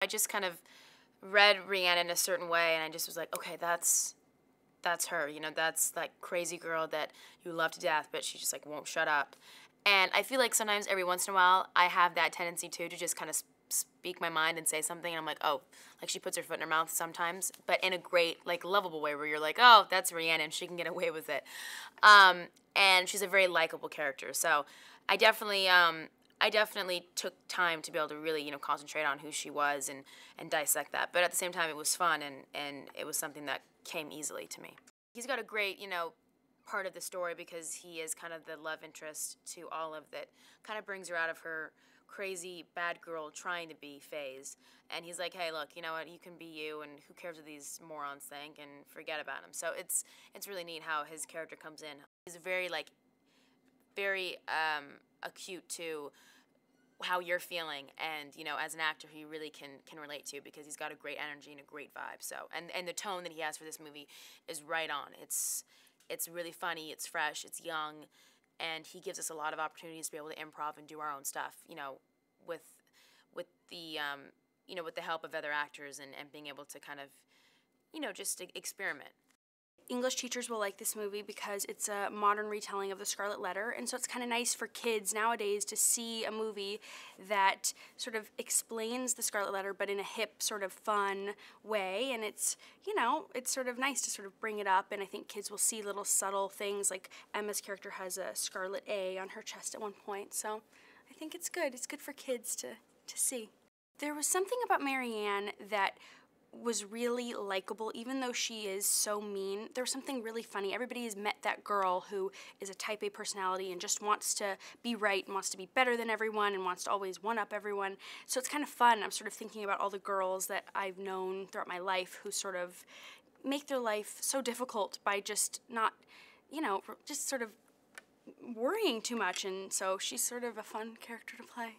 I just kind of read Rhiannon in a certain way, and I just was like, okay, that's her. You know, that's like crazy girl that you love to death, but she just like won't shut up. And I feel like sometimes every once in a while I have that tendency too to just kind of speak my mind and say something, and I'm like, oh, like she puts her foot in her mouth sometimes, but in a great, like, lovable way where you're like, oh, that's Rhiannon, she can get away with it. And she's a very likable character, so I definitely took time to be able to really, you know, concentrate on who she was and dissect that. But at the same time, it was fun, and it was something that came easily to me. He's got a great, you know, part of the story because he is kind of the love interest to Olive that kind of brings her out of her crazy bad girl trying to be phase. And he's like, hey, look, you know what, you can be you, and who cares what these morons think, and forget about him. So it's really neat how his character comes in. He's very, like, very acute to how you're feeling, and, you know, as an actor, he really can relate to, because he's got a great energy and a great vibe. So, and the tone that he has for this movie is right on. It's really funny, it's fresh, it's young, and he gives us a lot of opportunities to be able to improv and do our own stuff, you know, with the you know, with the help of other actors, and being able to kind of, you know, just experiment. English teachers will like this movie because it's a modern retelling of The Scarlet Letter, and so it's kind of nice for kids nowadays to see a movie that sort of explains The Scarlet Letter but in a hip, sort of fun way, and it's, you know, it's sort of nice to sort of bring it up, and I think kids will see little subtle things, like Emma's character has a scarlet A on her chest at one point, so I think it's good. It's good for kids to see. There was something about Marianne that was really likable, even though she is so mean. There was something really funny. Everybody has met that girl who is a type A personality and just wants to be right and wants to be better than everyone and wants to always one-up everyone. So it's kind of fun. I'm sort of thinking about all the girls that I've known throughout my life who sort of make their life so difficult by just not, you know, just sort of worrying too much, and so she's sort of a fun character to play.